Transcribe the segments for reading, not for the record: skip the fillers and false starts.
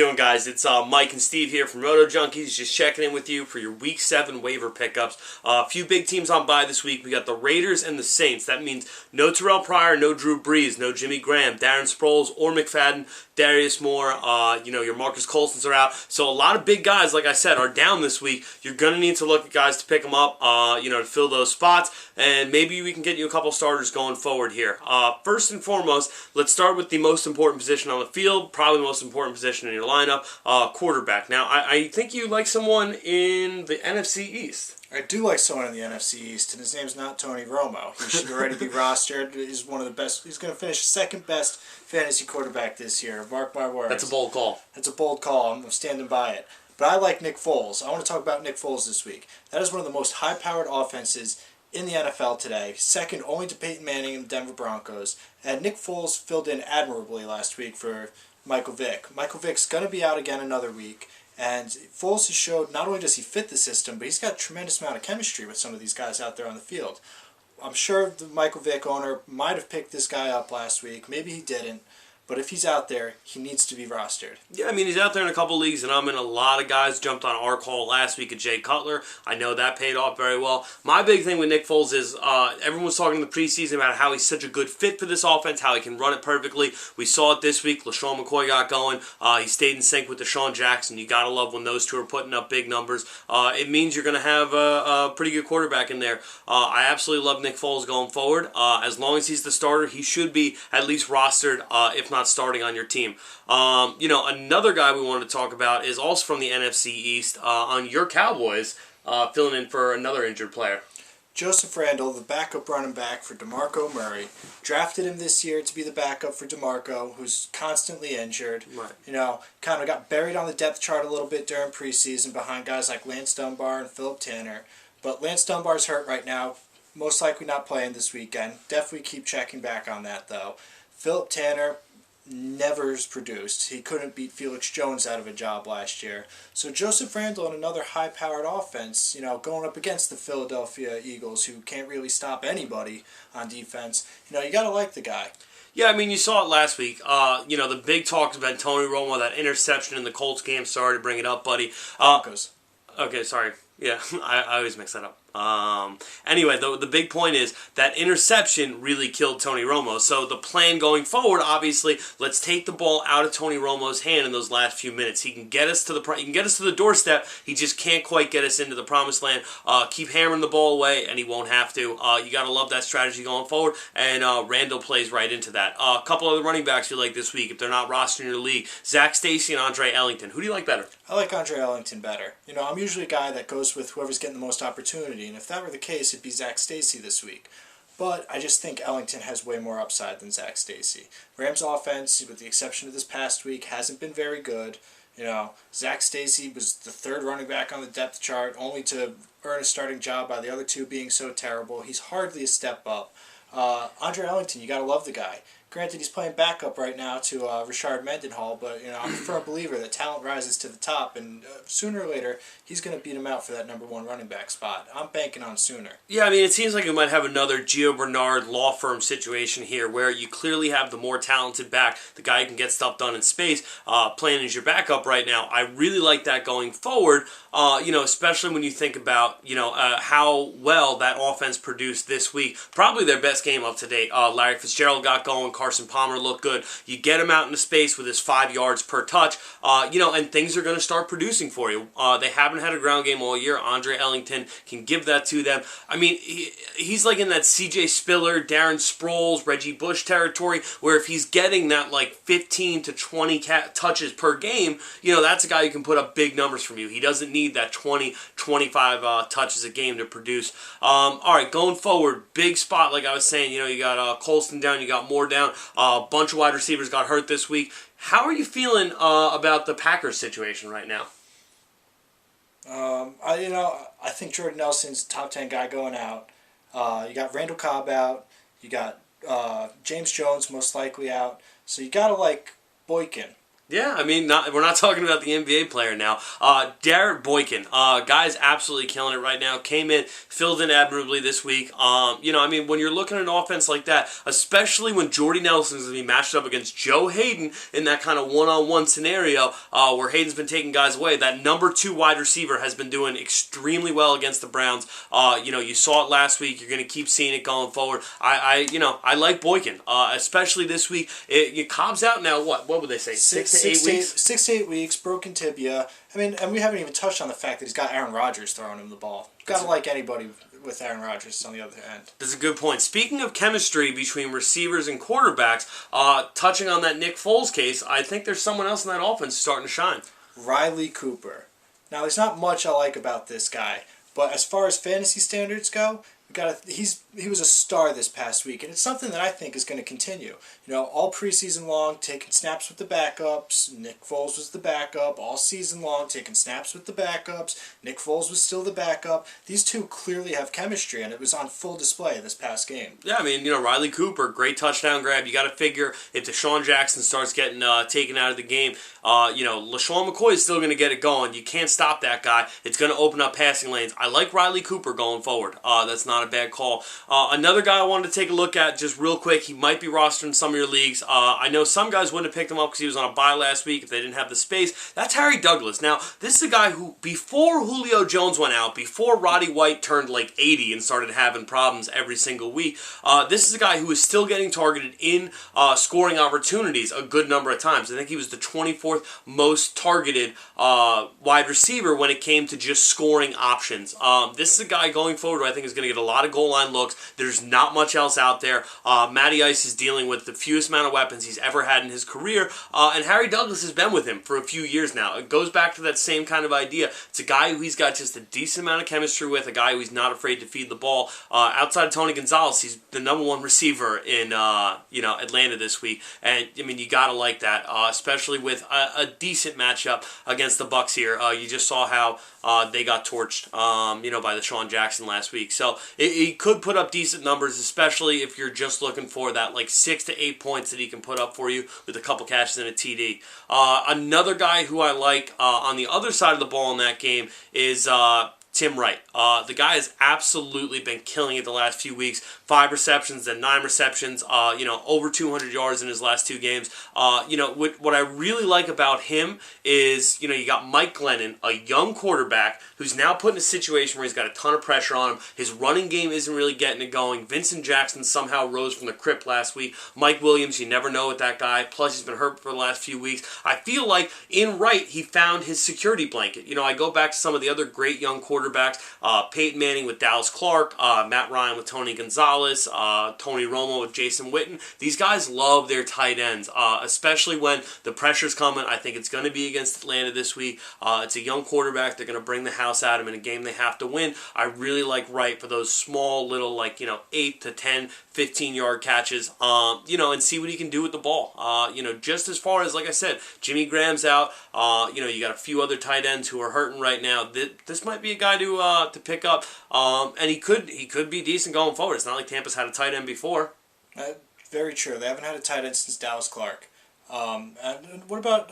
Doing, guys? It's Mike and Steve here from Roto Junkies, just checking in with you for your Week 7 waiver pickups. A few big teams on bye this week. We got the Raiders and the Saints. That means no Terrell Pryor, no Drew Brees, no Jimmy Graham, Darren Sproles, or McFadden, Darius Moore. Your Marcus Colstons are out. So a lot of big guys, like I said, are down this week. You're going to need to look at guys to pick them up, to fill those spots, and maybe we can get you a couple starters going forward here. First and foremost, let's start with the most important position on the field, probably the most important position in your lineup, quarterback. Now, I think you like someone in the NFC East. I do like someone in the NFC East, and his name's not Tony Romo. He should already be rostered. He's one of the best. He's going to finish second best fantasy quarterback this year. Mark my words. That's a bold call. That's a bold call. I'm standing by it. But I like Nick Foles. I want to talk about Nick Foles this week. That is one of the most high-powered offenses in the NFL today, second only to Peyton Manning and the Denver Broncos. And Nick Foles filled in admirably last week for Michael Vick. Michael Vick's going to be out again another week. And Foles has showed not only does he fit the system, but he's got a tremendous amount of chemistry with some of these guys out there on the field. I'm sure the Michael Vick owner might have picked this guy up last week. Maybe he didn't. But if he's out there, he needs to be rostered. Yeah, I mean, he's out there in a couple leagues, and I'm in a lot of guys. Jumped on our call last week at Jay Cutler. I know that paid off very well. My big thing with Nick Foles is everyone's talking in the preseason about how he's such a good fit for this offense, how he can run it perfectly. We saw it this week. LaShawn McCoy got going. He stayed in sync with Deshaun Jackson. You got to love when those two are putting up big numbers. It means you're going to have a pretty good quarterback in there. I absolutely love Nick Foles going forward. As long as he's the starter, he should be at least rostered, if not starting on your team. Another guy we wanted to talk about is also from the NFC East, on your Cowboys, filling in for another injured player. Joseph Randle, the backup running back for DeMarco Murray, drafted him this year to be the backup for DeMarco, who's constantly injured. Right. Kind of got buried on the depth chart a little bit during preseason behind guys like Lance Dunbar and Philip Tanner. But Lance Dunbar's hurt right now, most likely not playing this weekend. Definitely keep checking back on that, though. Philip Tanner never's produced. He couldn't beat Felix Jones out of a job last year. So Joseph Randle and another high-powered offense, going up against the Philadelphia Eagles, who can't really stop anybody on defense. You got to like the guy. Yeah, I mean, you saw it last week. The big talk about Tony Romo, that interception in the Colts game. Sorry to bring it up, buddy. Broncos. Okay, sorry. Yeah, I always mix that up. Anyway, the big point is that interception really killed Tony Romo. So the plan going forward, obviously, let's take the ball out of Tony Romo's hand in those last few minutes. He can get us to the doorstep. He just can't quite get us into the promised land. Keep hammering the ball away, and he won't have to. You gotta love that strategy going forward. And Randall plays right into that. A couple other running backs you like this week, if they're not rostered in your league: Zach Stacy and Andre Ellington. Who do you like better? I like Andre Ellington better. I'm usually a guy that goes with whoever's getting the most opportunity. And if that were the case, it'd be Zach Stacy this week. But I just think Ellington has way more upside than Zach Stacy. Rams' offense, with the exception of this past week, hasn't been very good. Zach Stacy was the third running back on the depth chart, only to earn a starting job by the other two being so terrible. He's hardly a step up. Andre Ellington, you got to love the guy. Granted, he's playing backup right now to Rashard Mendenhall, but I'm a firm believer that talent rises to the top, and sooner or later, he's going to beat him out for that number one running back spot. I'm banking on sooner. Yeah, I mean, it seems like we might have another Gio Bernard law firm situation here, where you clearly have the more talented back, the guy who can get stuff done in space, playing as your backup right now. I really like that going forward, especially when you think about, how well that offense produced this week. Probably their best game up to date. Larry Fitzgerald got going. Carson Palmer looked good. You get him out into space with his 5 yards per touch, and things are going to start producing for you. They haven't had a ground game all year. Andre Ellington can give that to them. I mean, he's like in that C.J. Spiller, Darren Sproles, Reggie Bush territory, where if he's getting that 15 to 20 touches per game, that's a guy who can put up big numbers from you. He doesn't need that 20, 25 touches a game to produce. All right, going forward, big spot, like I was saying, you got Colston down, you got Moore down. A bunch of wide receivers got hurt this week. How are you feeling about the Packers situation right now? I think Jordan Nelson's the top 10 guy going out. You got Randall Cobb out. You got James Jones most likely out. So you got to like Boykin. Yeah, I mean, we're not talking about the NBA player now. Derek Boykin, guy's absolutely killing it right now. Came in, filled in admirably this week. I mean, when you're looking at an offense like that, especially when Jordy Nelson's going to be matched up against Joe Hayden in that kind of one-on-one scenario where Hayden's been taking guys away, that number 2 wide receiver has been doing extremely well against the Browns. You saw it last week. You're going to keep seeing it going forward. I like Boykin, especially this week. Cobb's out now. What would they say? 6 to 8 weeks. 6 to 8 weeks, broken tibia. I mean, and we haven't even touched on the fact that he's got Aaron Rodgers throwing him the ball. Gotta like anybody with Aaron Rodgers on the other end. That's a good point. Speaking of chemistry between receivers and quarterbacks, touching on that Nick Foles case, I think there's someone else in that offense starting to shine. Riley Cooper. Now, there's not much I like about this guy, but as far as fantasy standards go, he was a star this past week, and it's something that I think is going to continue. All preseason long, taking snaps with the backups. Nick Foles was the backup all season long, taking snaps with the backups. Nick Foles was still the backup. These two clearly have chemistry, and it was on full display this past game. Yeah, I mean, Riley Cooper, great touchdown grab. You got to figure if Deshaun Jackson starts getting taken out of the game, LaShawn McCoy is still going to get it going. You can't stop that guy. It's going to open up passing lanes. I like Riley Cooper going forward. That's not a bad call. Another guy I wanted to take a look at just real quick. He might be rostered in some of your leagues. I know some guys wouldn't have picked him up because he was on a bye last week if they didn't have the space. That's Harry Douglas. Now, this is a guy who, before Julio Jones went out, before Roddy White turned like 80 and started having problems every single week, this is a guy who is still getting targeted in scoring opportunities a good number of times. I think he was the 24th most targeted wide receiver when it came to just scoring options. This is a guy going forward who I think is going to get a lot of goal line looks. There's not much else out there. Matty Ice is dealing with the fewest amount of weapons he's ever had in his career, and Harry Douglas has been with him for a few years now. It goes back to that same kind of idea. It's a guy who he's got just a decent amount of chemistry with, a guy who he's not afraid to feed the ball. Outside of Tony Gonzalez, he's the number 1 receiver in Atlanta this week, and I mean, you gotta like that, especially with a decent matchup against the Bucs here. You just saw how they got torched, by the Deshaun Jackson last week. So he could put up decent numbers, especially if you're just looking for that 6 to 8 points that he can put up for you with a couple catches and a TD. Another guy who I like on the other side of the ball in that game is Tim Wright. The guy has absolutely been killing it the last few weeks. 5 receptions and 9 receptions, over 200 yards in his last 2 games. What I really like about him is, you got Mike Glennon, a young quarterback who's now put in a situation where he's got a ton of pressure on him. His running game isn't really getting it going. Vincent Jackson somehow rose from the crypt last week. Mike Williams, you never know with that guy. Plus, he's been hurt for the last few weeks. I feel like in Wright, he found his security blanket. I go back to some of the other great young quarterbacks, Peyton Manning with Dallas Clark, Matt Ryan with Tony Gonzalez, Tony Romo with Jason Witten. These guys love their tight ends, especially when the pressure's coming. I think it's going to be against Atlanta this week. It's a young quarterback. They're going to bring the house out of him in a game they have to win. I really like Wright for those small little 8 to 10, 15-yard catches, and see what he can do with the ball. Just as far as, like I said, Jimmy Graham's out. You got a few other tight ends who are hurting right now. This might be a guy to pick up, and he could be decent going forward. It's not like Tampa's had a tight end before. Very true. They haven't had a tight end since Dallas Clark. And what about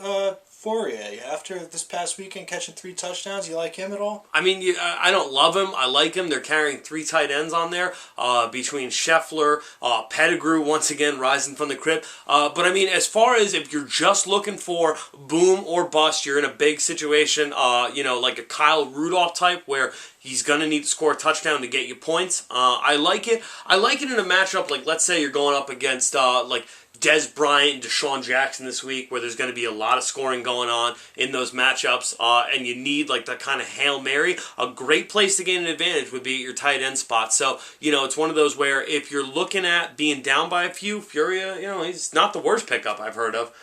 Fourier? After this past weekend catching 3 touchdowns, you like him at all? I mean, I don't love him. I like him. They're carrying 3 tight ends on there between Scheffler, Pettigrew, once again, rising from the crypt. But I mean, as far as if you're just looking for boom or bust, you're in a big situation, like a Kyle Rudolph type where he's going to need to score a touchdown to get you points. I like it. I like it in a matchup like, let's say you're going up against Dez Bryant and Deshaun Jackson this week, where there's going to be a lot of scoring going on in those matchups, and you need the kind of Hail Mary. A great place to gain an advantage would be at your tight end spot. So, it's one of those where if you're looking at being down by a few, Furia, he's not the worst pickup I've heard of.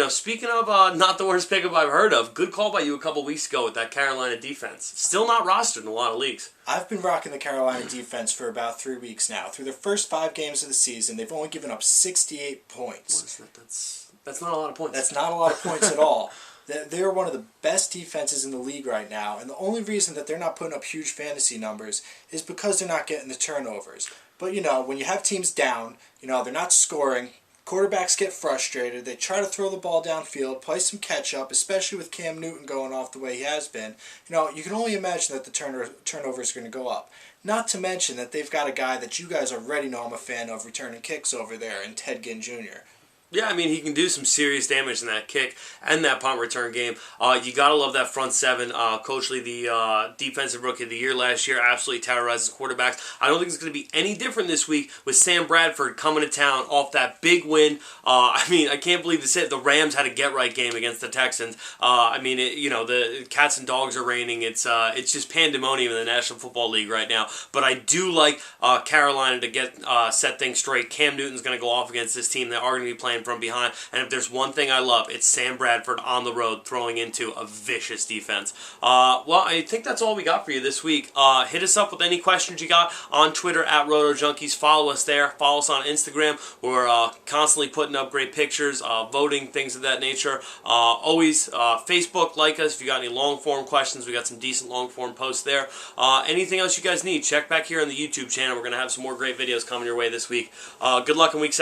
Speaking of not the worst pickup I've heard of, good call by you a couple weeks ago with that Carolina defense. Still not rostered in a lot of leagues. I've been rocking the Carolina defense for about 3 weeks now. Through their first 5 games of the season, they've only given up 68 points. What is that? That's not a lot of points. That's not a lot of points at all. They're one of the best defenses in the league right now, and the only reason that they're not putting up huge fantasy numbers is because they're not getting the turnovers. But, when you have teams down, they're not scoring, Quarterbacks get frustrated. They try to throw the ball downfield, play some catch-up, especially with Cam Newton going off the way he has been. You can only imagine that the turnover is going to go up. Not to mention that they've got a guy that you guys already know I'm a fan of returning kicks over there in Ted Ginn Jr. Yeah, I mean, he can do some serious damage in that kick and that punt return game. You got to love that front seven. Coach Lee, the defensive rookie of the year last year, absolutely terrorizes quarterbacks. I don't think it's going to be any different this week with Sam Bradford coming to town off that big win. I mean, I can't believe this hit. The Rams had a get-right game against the Texans. The cats and dogs are reigning. It's just pandemonium in the National Football League right now. But I do like Carolina to get set things straight. Cam Newton's going to go off against this team. They are going to be playing from behind, and if there's one thing I love, it's Sam Bradford on the road throwing into a vicious defense. Well, I think that's all we got for you this week. Hit us up with any questions you got on Twitter at RotoJunkies. Follow us there. Follow us on Instagram. We're constantly putting up great pictures, voting, things of that nature. Always Facebook, like us. If you got any long-form questions, we got some decent long-form posts there. Anything else you guys need, check back here on the YouTube channel. We're going to have some more great videos coming your way this week. Good luck in week 7.